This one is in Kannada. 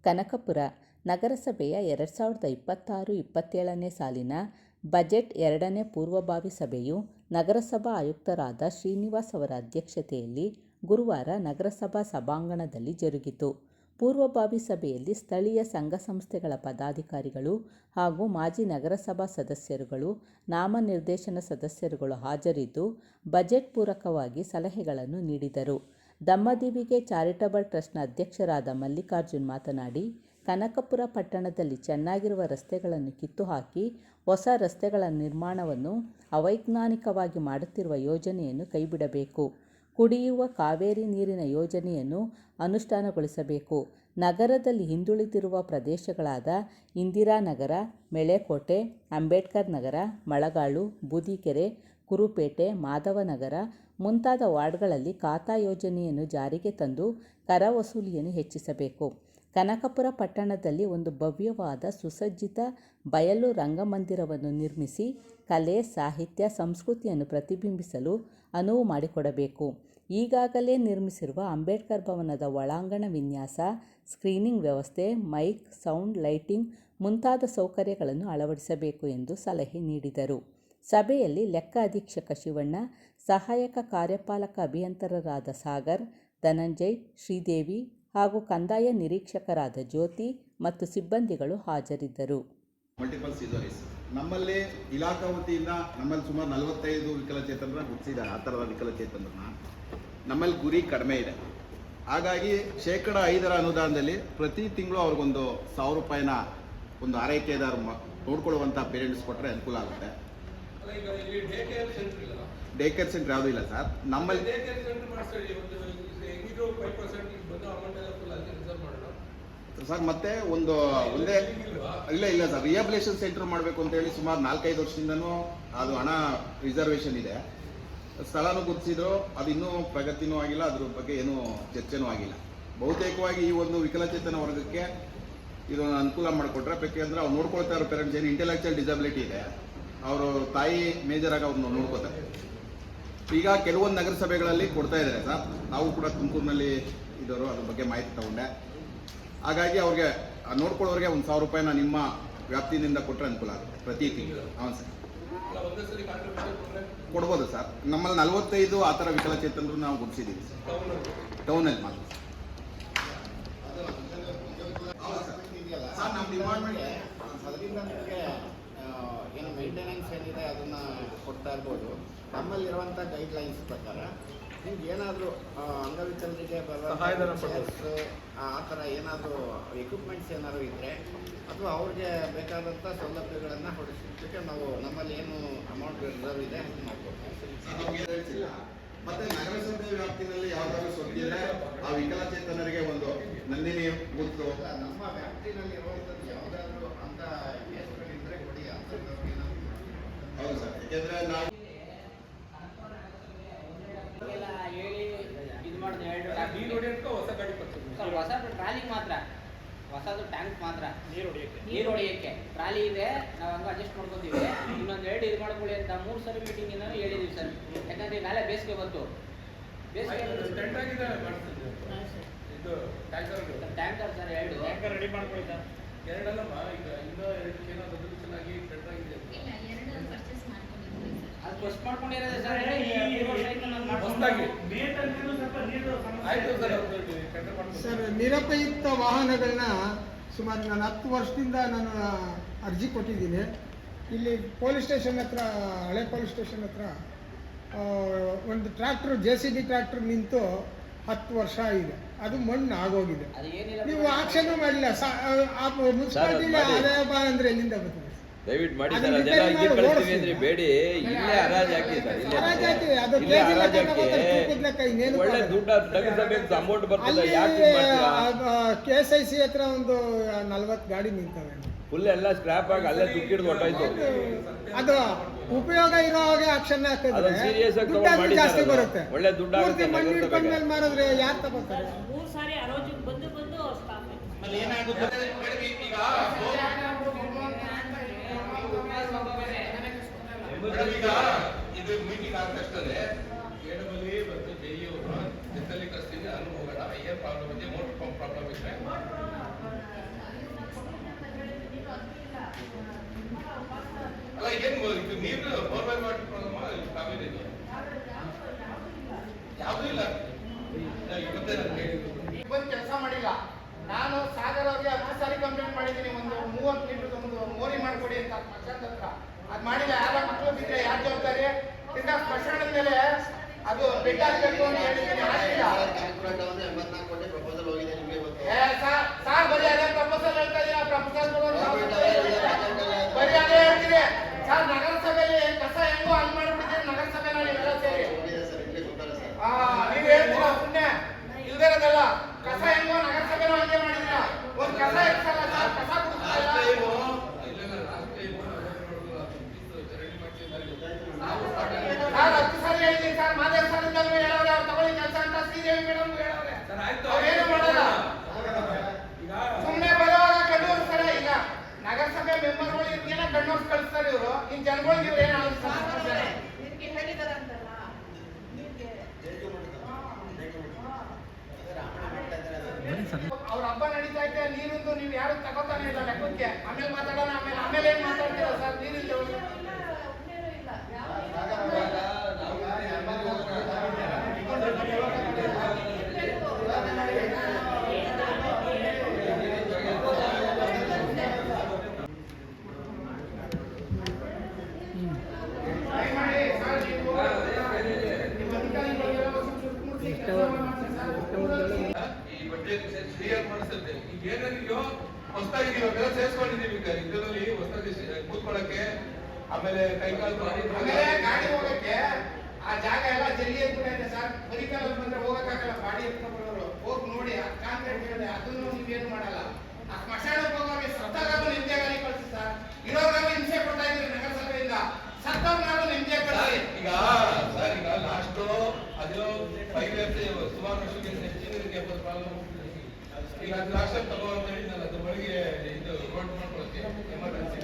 ಕನಕಪುರ ನಗರಸಭೆಯ 2026-27ನೇ ಸಾಲಿನ ಬಜೆಟ್ ಎರಡನೇ ಪೂರ್ವಭಾವಿ ಸಭೆಯು ನಗರಸಭಾ ಆಯುಕ್ತರಾದ ಶ್ರೀನಿವಾಸ್ ಅವರ ಅಧ್ಯಕ್ಷತೆಯಲ್ಲಿ ಗುರುವಾರ ನಗರಸಭಾ ಸಭಾಂಗಣದಲ್ಲಿ ಜರುಗಿತು. ಪೂರ್ವಭಾವಿ ಸಭೆಯಲ್ಲಿ ಸ್ಥಳೀಯ ಸಂಘ ಸಂಸ್ಥೆಗಳ ಪದಾಧಿಕಾರಿಗಳು ಹಾಗೂ ಮಾಜಿ ನಗರಸಭಾ ಸದಸ್ಯರುಗಳು, ನಾಮನಿರ್ದೇಶನ ಸದಸ್ಯರುಗಳು ಹಾಜರಿದ್ದು ಬಜೆಟ್ ಪೂರಕವಾಗಿ ಸಲಹೆಗಳನ್ನು ನೀಡಿದರು. ದಮ್ಮದಿವಿಗೆ ಚಾರಿಟಬಲ್ ಟ್ರಸ್ಟ್ನ ಅಧ್ಯಕ್ಷರಾದ ಮಲ್ಲಿಕಾರ್ಜುನ್ ಮಾತನಾಡಿ, ಕನಕಪುರ ಪಟ್ಟಣದಲ್ಲಿ ಚೆನ್ನಾಗಿರುವ ರಸ್ತೆಗಳನ್ನು ಕಿತ್ತು ಹಾಕಿ ಹೊಸ ರಸ್ತೆಗಳ ನಿರ್ಮಾಣವನ್ನು ಅವೈಜ್ಞಾನಿಕವಾಗಿ ಮಾಡುತ್ತಿರುವ ಯೋಜನೆಯನ್ನು ಕೈಬಿಡಬೇಕು. ಕುಡಿಯುವ ಕಾವೇರಿ ನೀರಿನ ಯೋಜನೆಯನ್ನು ಅನುಷ್ಠಾನಗೊಳಿಸಬೇಕು. ನಗರದಲ್ಲಿ ಹಿಂದುಳಿದಿರುವ ಪ್ರದೇಶಗಳಾದ ಇಂದಿರಾನಗರ, ಮೆಳೆಕೋಟೆ, ಅಂಬೇಡ್ಕರ್ ನಗರ, ಮಳಗಾಳು, ಬೂದಿಕೆರೆ, ಕುರುಪೇಟೆ, ಮಾಧವನಗರ ಮುಂತಾದ ವಾರ್ಡ್ಗಳಲ್ಲಿ ಖಾತಾ ಯೋಜನೆಯನ್ನು ಜಾರಿಗೆ ತಂದು ಕರ ವಸೂಲಿಯನ್ನು ಹೆಚ್ಚಿಸಬೇಕು. ಕನಕಪುರ ಪಟ್ಟಣದಲ್ಲಿ ಒಂದು ಭವ್ಯವಾದ ಸುಸಜ್ಜಿತ ಬಯಲು ರಂಗಮಂದಿರವನ್ನು ನಿರ್ಮಿಸಿ ಕಲೆ, ಸಾಹಿತ್ಯ, ಸಂಸ್ಕೃತಿಯನ್ನು ಪ್ರತಿಬಿಂಬಿಸಲು ಅನುವು ಮಾಡಿಕೊಡಬೇಕು. ಈಗಾಗಲೇ ನಿರ್ಮಿಸಿರುವ ಅಂಬೇಡ್ಕರ್ ಭವನದ ಒಳಾಂಗಣ ವಿನ್ಯಾಸ, ಸ್ಕ್ರೀನಿಂಗ್ ವ್ಯವಸ್ಥೆ, ಮೈಕ್, ಸೌಂಡ್, ಲೈಟಿಂಗ್ ಮುಂತಾದ ಸೌಕರ್ಯಗಳನ್ನು ಅಳವಡಿಸಬೇಕು ಎಂದು ಸಲಹೆ ನೀಡಿದರು. ಸಭೆಯಲ್ಲಿ ಲೆಕ್ಕ ಅಧೀಕ್ಷಕ ಶಿವಣ್ಣ, ಸಹಾಯಕ ಕಾರ್ಯಪಾಲಕ ಅಭಿಯಂತರರಾದ ಸಾಗರ್, ಧನಂಜಯ್, ಶ್ರೀದೇವಿ ಹಾಗೂ ಕಂದಾಯ ನಿರೀಕ್ಷಕರಾದ ಜ್ಯೋತಿ ಮತ್ತು ಸಿಬ್ಬಂದಿಗಳು ಹಾಜರಿದ್ದರು. ಮಲ್ಟಿಪಲ್ ಸೀಸರೀಸ್ ನಮ್ಮಲ್ಲಿ ಇಲಾಖಾ ವತಿಯಿಂದ ನಮ್ಮಲ್ಲಿ ಸುಮಾರು 45 ವಿಕಲಚೇತನರ ಗುರುತಿಸಿದ್ದಾರೆ. ಆ ಥರದ ವಿಕಲಚೇತನರನ್ನ ನಮ್ಮಲ್ಲಿ ಗುರಿ ಕಡಿಮೆ ಇದೆ. ಹಾಗಾಗಿ 5% ಅನುದಾನದಲ್ಲಿ ಪ್ರತಿ ತಿಂಗಳು ಅವ್ರಿಗೊಂದು 1000 ರೂಪಾಯಿನ ಒಂದು ಆರೈಕೆದಾರ ನೋಡ್ಕೊಳ್ಳುವಂಥ ಪೇರೆಂಟ್ಸ್ ಕೊಟ್ಟರೆ ಅನುಕೂಲ ಆಗುತ್ತೆ. ಡೇ ಕೇರ್ ಸೆಂಟರ್ ಯಾವುದೂ ಇಲ್ಲ ಸರ್ ನಮ್ಮಲ್ಲಿ. ಸರ್ ಮತ್ತೆ ಒಂದೇ ಇಲ್ಲ ಸರ್, ರಿಹಾಬಿಲೇಷನ್ ಸೆಂಟರ್ ಮಾಡಬೇಕು ಅಂತ ಹೇಳಿ ಸುಮಾರು 4-5 ವರ್ಷದಿಂದನೂ ಅದು ಹಣ ರಿಸರ್ವೇಷನ್ ಇದೆ. ಸ್ಥಳನೂ ಗುರುತಿಸಿದ್ರು, ಅದು ಇನ್ನೂ ಪ್ರಗತಿನೂ ಆಗಿಲ್ಲ, ಅದ್ರ ಬಗ್ಗೆ ಏನೂ ಚರ್ಚೆನೂ ಆಗಿಲ್ಲ. ಬಹುತೇಕವಾಗಿ ಈ ಒಂದು ವಿಕಲಚೇತನ ವರ್ಗಕ್ಕೆ ಇದನ್ನು ಅನುಕೂಲ ಮಾಡಿಕೊಟ್ರೆ, ಬೇಕೆಂದ್ರೆ ಅವ್ರು ನೋಡ್ಕೊಳ್ತಾ ಇರೋ ಪೇರೆಂಟ್ಸ್ ಏನು ಇಂಟೆಲೆಕ್ಚುಯಲ್ ಡಿಸಬಿಲಿಟಿ ಇದೆ, ಅವರು ತಾಯಿ ಮೇಜರಾಗಿ ಅವ್ರನ್ನ ನೋಡ್ಕೋತಾರೆ. ಈಗ ಕೆಲವೊಂದು ನಗರಸಭೆಗಳಲ್ಲಿ ಕೊಡ್ತಾ ಇದ್ದಾರೆ ಸರ್, ನಾವು ಕೂಡ ತುಮಕೂರಿನಲ್ಲಿ ಇದ್ದವರು ಅದ್ರ ಬಗ್ಗೆ ಮಾಹಿತಿ ತಗೊಂಡೆ. ಹಾಗಾಗಿ ಅವ್ರಿಗೆ ನೋಡ್ಕೊಳ್ಳೋರಿಗೆ ಒಂದು 1000 ರೂಪಾಯಿನ ನಿಮ್ಮ ವ್ಯಾಪ್ತಿಯಿಂದ ಕೊಟ್ಟರೆ ಅನುಕೂಲ ಆಗುತ್ತೆ ಪ್ರತಿ ತಿಂಗಳು. ಹೌದು ಸರ್, ಕೊಡ್ಬೋದು ಸರ್. ನಮ್ಮಲ್ಲಿ 45 ಆ ಥರ ವಿಕಲಚೇತನರು ನಾವು ಗುರುತಿಸಿದ್ದೀವಿ ಸರ್, ಟೌನಲ್ಲಿ ಮಾತ್ರ. ಸರ್ ನಮ್ಮ ಡಿಪಾರ್ಟ್ಮೆಂಟ್ ಅದರಿಂದ ನಿಮಗೆ ಏನು ಮೇಂಟೆನೆನ್ಸ್ ಏನಿದೆ ಅದನ್ನು ಕೊಡ್ತಾ ಇರ್ಬೋದು. ನಮ್ಮಲ್ಲಿರುವಂಥ ಗೈಡ್ಲೈನ್ಸ್ ಪ್ರಕಾರ ನಿಮ್ಗೆ ಏನಾದರೂ ಅಂಗವಿಕಲರಿಗೆ ಆ ಥರ ಏನಾದರೂ ಎಕ್ವಿಪ್ಮೆಂಟ್ಸ್ ಏನಾದರೂ ಇದ್ದರೆ ಅಥವಾ ಅವ್ರಿಗೆ ಬೇಕಾದಂಥ ಸೌಲಭ್ಯಗಳನ್ನು ಹೊಡಿಸಲಿಕ್ಕೆ ನಾವು ನಮ್ಮಲ್ಲಿ ಏನು ಅಮೌಂಟ್ ರಿಸರ್ವ್ ಇದೆ ಅದನ್ನು ಮಾಡ್ಕೊಡ್ತೀವಿ. ಮತ್ತೆ ನಗರಸಭೆ ವ್ಯಾಪ್ತಿನಲ್ಲಿ ಯಾವುದಾದ್ರು ಸೊತ್ತಿದ್ರೆ ಆ ವಿಕಲಚೇತನರಿಗೆ ಒಂದು ನಂದಿನಿ ಬೂತು ನಮ್ಮ ವ್ಯಾಪ್ತಿನಲ್ಲಿ ಇರುವಂಥದ್ದು ಯಾವುದಾದ್ರೂ ಅಂತ ಕೇಸ್ಗಳಿದ್ದರೆ ಕೊಡಿ. ಹೌದು ಸರ್, ಯಾಕೆಂದರೆ ನಾವು ಹೊಸ ಟ್ರಾಲಿ ಮಾತ್ರ, ಹೊಸದು ಟ್ಯಾಂಕ್ ಮಾತ್ರ ನೀರು ಹೊಡೆಯಕ್ಕೆ ಟ್ರಾಲಿ ಇದೆ, ನಾವು ಹಂಗೆ ಅಡ್ಜಸ್ಟ್ ಮಾಡ್ಕೊತೀವಿ. ಇನ್ನೊಂದು 2 ಇದು ಮಾಡ್ಕೊಳ್ಳಿ ಅಂತ 3 ಸರಿ ಮೀಟಿಂಗ್ ಹೇಳಿದೀವಿ ಸರ್. ಯಾಕಂದ್ರೆ ನಾಳೆ ಬೇಸಿಗೆ ಬಂತು, ಬೇಸಿಗೆ ಟ್ಯಾಂಕರ್ ಸರ್ 2 ಟ್ಯಾಂಕರ್ ರೆಡಿ ಮಾಡ್ಕೊಳ್ಳಿ ಸರ್. 2 ಅಲ್ಲಮ್ಮ, ಈಗ ಇನ್ನೂ 2 ಏನೋ ದೊಡ್ಡ ಚೆನ್ನಾಗಿ ಟೆಂಡರ್ ಆಗಿದೆ. ಅದು ಫಸ್ಟ್ ಮಾಡ್ಕೊಂಡಿರೋದು ಸರ್. ಸರ್, ನಿರುಪಯುಕ್ತ ವಾಹನಗಳನ್ನ ಸುಮಾರು ನಾನು 10 ವರ್ಷದಿಂದ ನಾನು ಅರ್ಜಿ ಕೊಟ್ಟಿದ್ದೀನಿ. ಇಲ್ಲಿ ಪೊಲೀಸ್ ಸ್ಟೇಷನ್ ಹತ್ರ, ಹಳೆ ಪೊಲೀಸ್ ಸ್ಟೇಷನ್ ಹತ್ರ ಒಂದು ಟ್ರ್ಯಾಕ್ಟ್ರು, JCB ಟ್ರ್ಯಾಕ್ಟ್ರ್ ನಿಂತು 10 ವರ್ಷ ಆಗಿದೆ. ಅದು ಮಣ್ಣು ಆಗೋಗಿದೆ. ನೀವು ಆಕ್ಷನ್ ಮಾಡಿಲ್ಲ. ಮುನ್ಸಿಪಾಲಿಟಿಲಿ ಆದಾಯ ಬಾ ಅಂದ್ರೆ ಎಲ್ಲಿಂದ ಬರ್ತದೆ? ದಯವಿಟ್ಟು ಮಾಡಿ ಸರ್, ಅದೆಲ್ಲ ಇಲ್ಲಿ ಕಳಿಸ್ತೀವಿ ಅಂದ್ರೆ ಬೇಡಿ, ಇಲ್ಲೇ ಹರಾಜ್ ಹಾಕಿ ಸರ್. ಇಲ್ಲೇ ಹರಾಜ್ ಹಾಕಿ ಒಳ್ಳೆ ದುಡ್ಡು ತಗಿಸಬೇಕು, ಅಮೌಂಟ್ ಬರ್ತದೆ. ಯಾಕೆ KSIC ಹತ್ರ ಒಂದು 40 ಗಾಡಿ ನಿಂತವೆ. ಫುಲ್ ಎಲ್ಲ ಸ್ಕ್ರಾಪ್ ಆಗಿ ಅಲ್ಲೇ ದುಡ್ಡಿಡ್ದು ಹೊಟ್ಟಾಯ್ತು. ಅದು ಉಪಯೋಗ ಇರೋ ಹಾಗೆ ಆಕ್ಷನ್ ಹಾಕಿದ್ರೆ ಸೀರಿಯಸ್ ಆಗಿ ದುಡ್ಡು ಜಾಸ್ತಿ ಬರುತ್ತೆ. ಒಳ್ಳೆ ದುಡ್ಡು ಆಗುತ್ತೆ. ಮಣ್ಣು ಹಿಡ್ಕೊಂಡ್ ಮೇಲೆ ಮಾಡಿದ್ರೆ ಯಾರು ತಗೋತಾರೆ? 3 ಸಾರಿ ಅರೋಜಿಗೆ ಬಂದು ಈಗ ಇದು ಮೀಟಿಂಗ್ ಆದ ತಕ್ಷಣ ಕೇಳಬಲ್ಲಿ ಮತ್ತು ಜೈಯವರು ಜೊತೆಲಿ ಕಳಿಸ್ತೀವಿ, ಅಲ್ಲಿ ಹೋಗೋಣ. ಏನ್ ಪ್ರಾಬ್ಲಮ್ ಇದೆ, ಮೋಟರ್ ಪಂಪ್ ಪ್ರಾಬ್ಲಮ್ ಇದ್ರೆ ನೀರು ಬೋರ್ವೆಲ್ ವಾಟರ್ ಪ್ರಾಬ್ಲಮ್ ಕಾವೇರಿ ಯಾವುದೂ ಇಲ್ಲ ಇವತ್ತೇ ನಾನು ಹೇಳಿದ್ದು ಬಂದು ಕೆಲಸ ಮಾಡಿಲ್ಲ. ನಾನು ಸಾಗರ್ ಅವ್ರಿಗೆ 10 ಸಾರಿ ಕಂಪ್ಲೇಂಟ್ ಮಾಡಿದ್ದೀನಿ, ಒಂದು 30 ಲೀಟರ್ ಒಂದು ಮೋರಿ ಮಾಡ್ಕೊಡಿ ಅಂತ ಸ್ಮಶಾನದ ಹತ್ರ. ಅದು ಮಾಡಿಲ್ಲ. ಯಾರ ಮಕ್ಕಳು ಬಿದ್ದರೆ ಯಾರು ಜವಾಬ್ದಾರಿ? ತಿರ್ಗಾ ಸ್ಮಶಾನದ ಮೇಲೆ ಅದು ಬೆಡ್ ಹಾಕಬೇಕು ಅಂತ ಹೇಳಿದ್ದೀನಿ, ಆಗಿಲ್ಲ. ಸಾರ್ ಬರೀ ಅದೇ ಪ್ರಪೋಸಲ್ ಹೇಳ್ತಾ ಇದ್ದೀರಾ? ಪ್ರಪೋಸಲ್ ಬರೀ ಅದೇ ಹೇಳ್ತೀನಿ ಸರ್. ನಗರಸಭೆಯಲ್ಲಿ ಕಸ ಹೆಂಗೋ ಹಂಗ್ ಮಾಡಿಬಿಟ್ಟಿದ್ದೀರಿ ನಗರಸಭೆನ ನೀವೆಲ್ಲ ಸೇರಿ. ನೀವು ಹೇಳ್ತೀರಾ ಸುಮ್ಮನೆ ಇಲ್ದಿರೋದಲ್ಲ. ಕಸ ಹೆಂಗೋ ನಗರಸಭೆನ ಹಂಗೆ ಮಾಡಿದ್ದೀರಾ. ಒಂದು ಕಸ ಎಕ್ಸಲ್ಲ ಸರ್, ಕಸ ಕೊಡ್ತಾ ಇಲ್ಲ. ಸರ್ 10 ಸಾರಿ ಹೇಳಿದ್ದೀನಿ ಸರ್. ಮಾದೇವ್ ಸರ್ ಇದ್ದಾಗೂ ಹೇಳವ್ರೆ, ಅವ್ರು ತಗೊಳ್ಳಿ ಕೆಲಸ ಅಂತ. ಶ್ರೀದೇವಿ ಮೇಡಮ್ ಹೇಳವ್ರೆ, ಅವ್ರೇನು ಮಾಡಲ್ಲ. ಸುಮ್ಮನೆ ಬರುವಾಗ ಕಣ್ಣೂರ್ಸ್ತಾರೆ. ಈಗ ನಗರಸಭೆ ಮೆಂಬರ್ಗಳು ಇರ್ತೀನ ಕಣ್ಣೂರ್ಸ್ ಕಳಿಸ್ತಾರೆ ಇವರು. ಇನ್ ಜನಗಳಿಗೆ ಇವ್ರು ಏನು ಆಲೋಚಿಸ್ತಾರೆ? ಅವ್ರ ಹಬ್ಬ ನಡೀತಾ ಐತೆ, ನೀರಿಂದು ನೀವು ಯಾರು ತಗೋತಾನೆ ಇಲ್ಲ ಲೆಕ್ಕಕ್ಕೆ. ಆಮೇಲೆ ಮಾತಾಡೋಣ, ಆಮೇಲೆ ಏನ್ ಮಾತಾಡ್ತೀರಾ ಸರ್? ನೀರಿಲ್ಲ ಈ ಬಟ್ಟೆ ಕ್ಲಿಯರ್ ಮಾಡಿಸುತ್ತೆ. ಈಗ ಏನೇನಿದೆಯೋ ಹೊಸದಾಗಿ ಇವಾಗೆಲ್ಲ ಸೇರಿಸ್ಕೊಂಡಿದ್ದೀವಿ. ಈಗ ಇದರಲ್ಲಿ ಹೊಸದಾಗಿ ಕೂತ್ಕೊಳ್ಳಕ್ಕೆ, ಆಮೇಲೆ ಕೈಕಾಲು ಆಮೇಲೆ ಗಾಡಿ ಹೋಗಕ್ಕೆ ಆ ಜಾಗ ಎಲ್ಲ ಜಲ್ಲಿ ಎತ್ಬಿಟ್ಟೈತೆ ಸರ್. ಬರಿಕಾಲ ಬಂದ್ರೆ ಹೋಗಕ್ಕಾಗಲ್ಲ. ಗಾಡಿ ಎತ್ಕೊಂಡು ಬರೋರು ಹೋಗಿ ನೋಡಿ ಕಾಂಕ್ರೀಟ್ ಹೇಳಿದೆ, ಅದನ್ನು ನೀವೇನು ಮಾಡಲ್ಲ. ಆ ಸ್ಮಶಾನಕ್ಕೆ ಹೋಗೋರಿಗೆ ಸತ್ತಾಗಾದ್ರೂ ನಿಮ್ದೇ ಗಾಡಿ ಕಳಿಸಿ ಸರ್. ಇರೋರಾದ್ರೂ ಹಿಂಸೆ ಕೊಡ್ತಾ ಇದ್ದೀರಿ ನಗರಸಭೆಯಿಂದ. ಸತ್ತವ್ರನ್ನಾದ್ರೂ ನಿಮ್ದೇ ಕಳಿಸಿ. ಈಗ ಸರ್, ಈಗ ಲಾಸ್ಟ್ ಅದು 5 ಇಯರ್ಸ್ ಸುಮಾರು ವರ್ಷಕ್ಕಿಂತ ಹೆಚ್ಚಿನವರಿಗೆ 70 ಪ್ರಾಬ್ಲಮ್. ಈಗ 10 ಲಕ್ಷ ತಗೋ ಅಂತ ಹೇಳಿದ್ನಲ್ಲ, ಅದ್ರ ಒಳಗೆ ಇದು ರೋಡ್ ಮಾಡ್ಕೊಳಕ್ಕೆ ಎಮರ್ಜೆನ್ಸಿ